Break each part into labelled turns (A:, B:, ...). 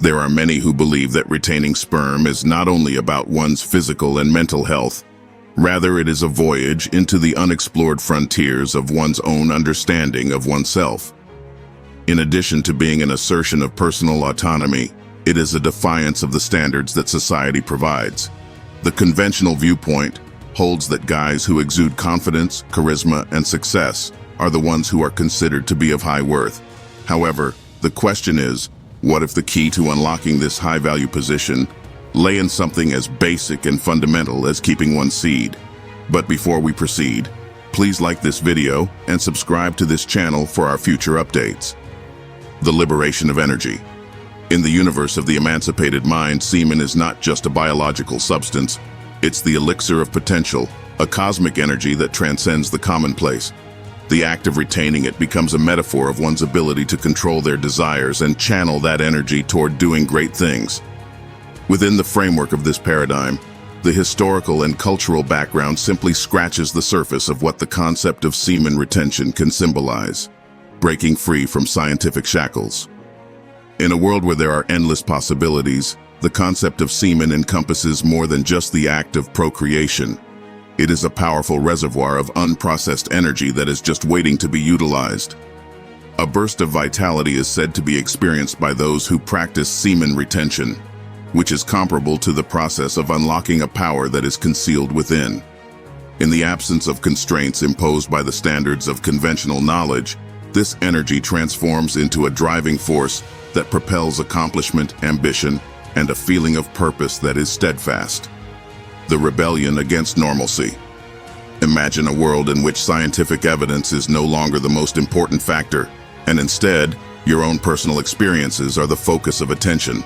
A: There are many who believe that retaining sperm is not only about one's physical and mental health, rather it is a voyage into the unexplored frontiers of one's own understanding of oneself. In addition to being an assertion of personal autonomy, it is a defiance of the standards that society provides. The conventional viewpoint holds that guys who exude confidence, charisma, and success are the ones who are considered to be of high worth. However, the question is, what if the key to unlocking this high-value position lay in something as basic and fundamental as keeping one's seed? But before we proceed, please like this video and subscribe to this channel for our future updates. The liberation of energy. In the universe of the emancipated mind, semen is not just a biological substance. It's the elixir of potential, a cosmic energy that transcends the commonplace. The act of retaining it becomes a metaphor of one's ability to control their desires and channel that energy toward doing great things. Within the framework of this paradigm, the historical and cultural background simply scratches the surface of what the concept of semen retention can symbolize: breaking free from scientific shackles. In a world where there are endless possibilities, the concept of semen encompasses more than just the act of procreation. It is a powerful reservoir of unprocessed energy that is just waiting to be utilized. A burst of vitality is said to be experienced by those who practice semen retention, which is comparable to the process of unlocking a power that is concealed within. In the absence of constraints imposed by the standards of conventional knowledge, this energy transforms into a driving force that propels accomplishment, ambition, and a feeling of purpose that is steadfast. The rebellion against normalcy. Imagine a world in which scientific evidence is no longer the most important factor, and instead, your own personal experiences are the focus of attention.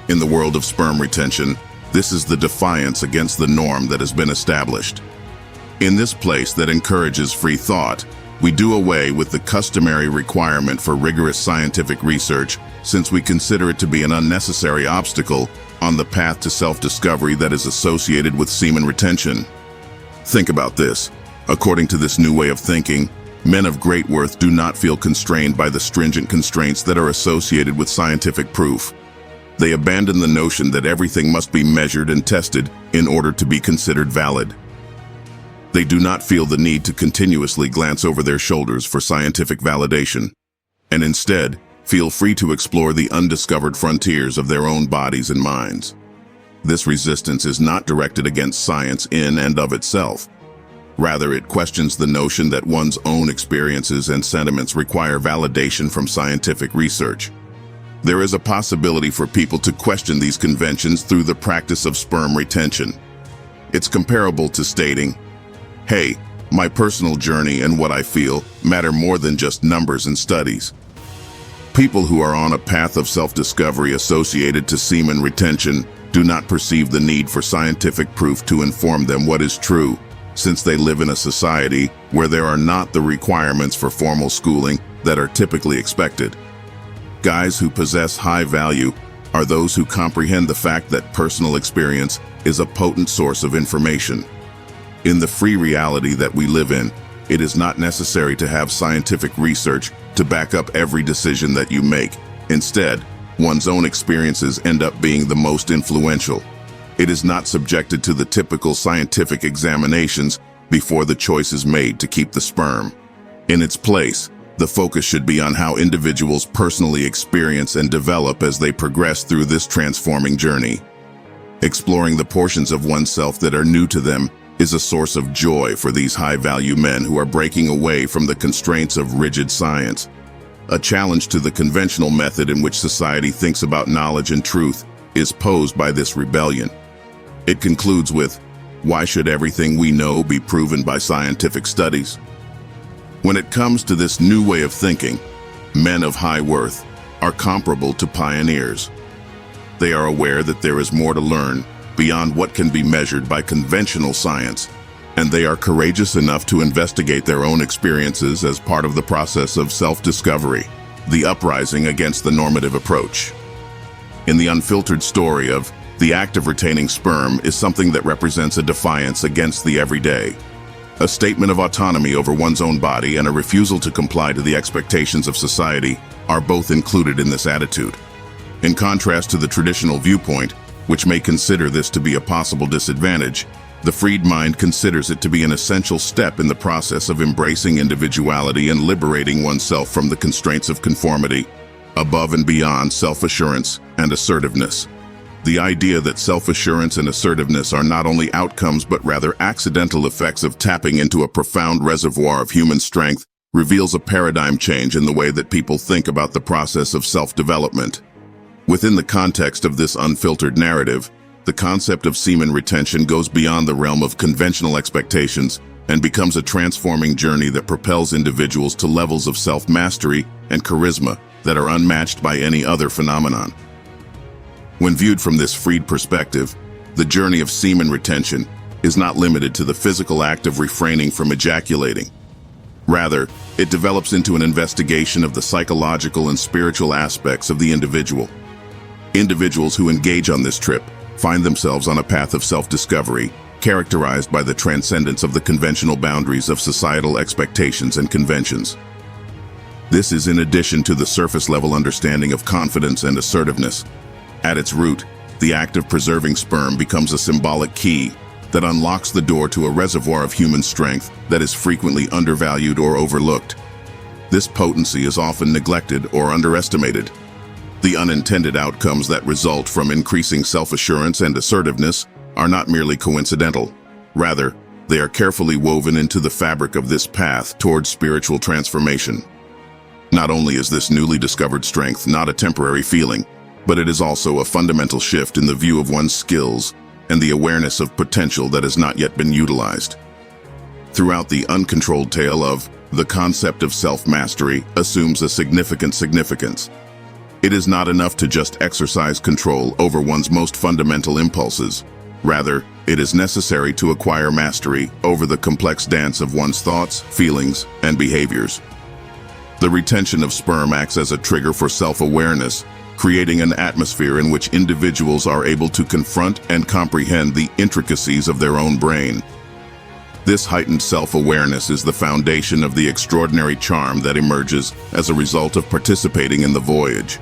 A: In the world of sperm retention, this is the defiance against the norm that has been established. In this place that encourages free thought, we do away with the customary requirement for rigorous scientific research, since we consider it to be an unnecessary obstacle on the path to self-discovery that is associated with semen retention. Think about this. According to this new way of thinking, men of great worth do not feel constrained by the stringent constraints that are associated with scientific proof. They abandon the notion that everything must be measured and tested in order to be considered valid. They do not feel the need to continuously glance over their shoulders for scientific validation, and instead feel free to explore the undiscovered frontiers of their own bodies and minds. This resistance is not directed against science in and of itself. Rather, it questions the notion that one's own experiences and sentiments require validation from scientific research. There is a possibility for people to question these conventions through the practice of sperm retention. It's comparable to stating, "Hey, my personal journey and what I feel matter more than just numbers and studies." People who are on a path of self-discovery associated to semen retention do not perceive the need for scientific proof to inform them what is true, since they live in a society where there are not the requirements for formal schooling that are typically expected. Guys who possess high value are those who comprehend the fact that personal experience is a potent source of information. In the free reality that we live in, it is not necessary to have scientific research to back up every decision that you make. Instead, one's own experiences end up being the most influential. It is not subjected to the typical scientific examinations before the choice is made to keep the sperm. In its place, the focus should be on how individuals personally experience and develop as they progress through this transforming journey. Exploring the portions of oneself that are new to them is a source of joy for these high-value men who are breaking away from the constraints of rigid science. A challenge to the conventional method in which society thinks about knowledge and truth is posed by this rebellion. It concludes with, why should everything we know be proven by scientific studies? When it comes to this new way of thinking, men of high worth are comparable to pioneers. They are aware that there is more to learn beyond what can be measured by conventional science, and they are courageous enough to investigate their own experiences as part of the process of self-discovery, the uprising against the normative approach. In the unfiltered story of the act of retaining sperm is something that represents a defiance against the everyday, a statement of autonomy over one's own body and a refusal to comply to the expectations of society are both included in this attitude. In contrast to the traditional viewpoint, which may consider this to be a possible disadvantage, the freed mind considers it to be an essential step in the process of embracing individuality and liberating oneself from the constraints of conformity, above and beyond self-assurance and assertiveness. The idea that self-assurance and assertiveness are not only outcomes but rather accidental effects of tapping into a profound reservoir of human strength reveals a paradigm change in the way that people think about the process of self-development. Within the context of this unfiltered narrative, the concept of semen retention goes beyond the realm of conventional expectations and becomes a transforming journey that propels individuals to levels of self-mastery and charisma that are unmatched by any other phenomenon. When viewed from this freed perspective, the journey of semen retention is not limited to the physical act of refraining from ejaculating. Rather, it develops into an investigation of the psychological and spiritual aspects of the individual. Individuals who engage on this trip find themselves on a path of self-discovery, characterized by the transcendence of the conventional boundaries of societal expectations and conventions. This is in addition to the surface-level understanding of confidence and assertiveness. At its root, the act of preserving sperm becomes a symbolic key that unlocks the door to a reservoir of human strength that is frequently undervalued or overlooked. This potency is often neglected or underestimated. The unintended outcomes that result from increasing self-assurance and assertiveness are not merely coincidental. Rather, they are carefully woven into the fabric of this path towards spiritual transformation. Not only is this newly discovered strength not a temporary feeling, but it is also a fundamental shift in the view of one's skills and the awareness of potential that has not yet been utilized. Throughout the uncontrolled tale of the concept of self-mastery assumes a significant significance. It is not enough to just exercise control over one's most fundamental impulses. Rather, it is necessary to acquire mastery over the complex dance of one's thoughts, feelings, and behaviors. The retention of sperm acts as a trigger for self-awareness, creating an atmosphere in which individuals are able to confront and comprehend the intricacies of their own brain. This heightened self-awareness is the foundation of the extraordinary charm that emerges as a result of participating in the voyage.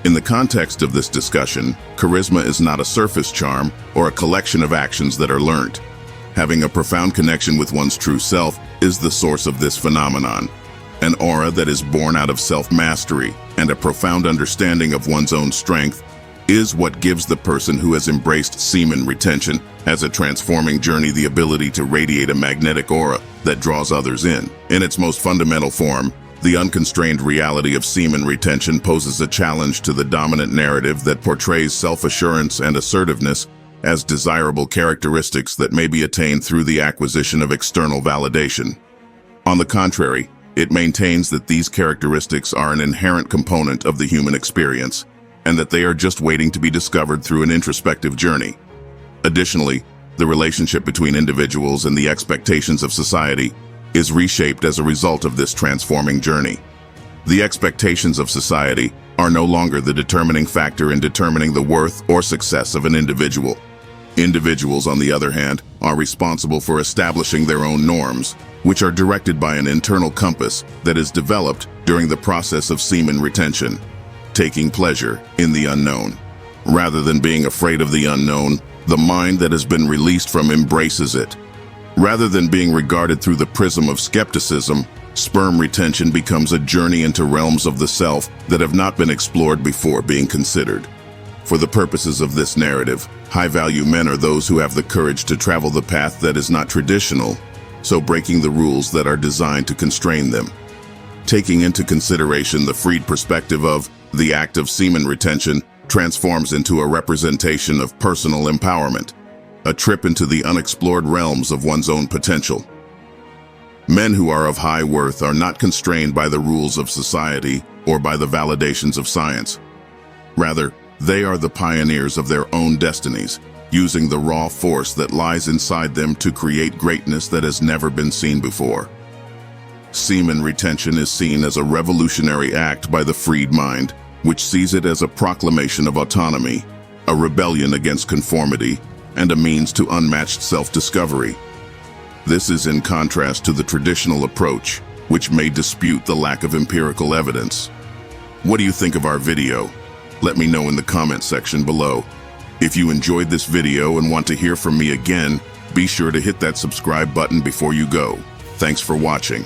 A: In the context of this discussion, charisma is not a surface charm or a collection of actions that are learnt. Having a profound connection with one's true self is the source of this phenomenon. An aura that is born out of self-mastery and a profound understanding of one's own strength is what gives the person who has embraced semen retention as a transforming journey the ability to radiate a magnetic aura that draws others in. In its most fundamental form, the unconstrained reality of semen retention poses a challenge to the dominant narrative that portrays self-assurance and assertiveness as desirable characteristics that may be attained through the acquisition of external validation. On the contrary, it maintains that these characteristics are an inherent component of the human experience, and that they are just waiting to be discovered through an introspective journey. Additionally, the relationship between individuals and the expectations of society is reshaped as a result of this transforming journey. The expectations of society are no longer the determining factor in determining the worth or success of an individual. Individuals, on the other hand, are responsible for establishing their own norms, which are directed by an internal compass that is developed during the process of semen retention, taking pleasure in the unknown. Rather than being afraid of the unknown, the mind that has been released from embraces it. Rather than being regarded through the prism of skepticism, sperm retention becomes a journey into realms of the self that have not been explored before being considered. For the purposes of this narrative, high-value men are those who have the courage to travel the path that is not traditional, so breaking the rules that are designed to constrain them. Taking into consideration the freed perspective of the act of semen retention transforms into a representation of personal empowerment, a trip into the unexplored realms of one's own potential. Men who are of high worth are not constrained by the rules of society or by the validations of science. Rather, they are the pioneers of their own destinies, using the raw force that lies inside them to create greatness that has never been seen before. Semen retention is seen as a revolutionary act by the freed mind, which sees it as a proclamation of autonomy, a rebellion against conformity, and a means to unmatched self-discovery. This is in contrast to the traditional approach, which may dispute the lack of empirical evidence. What do you think of our video? Let me know in the comment section below. If you enjoyed this video and want to hear from me again, be sure to hit that subscribe button before you go. Thanks for watching.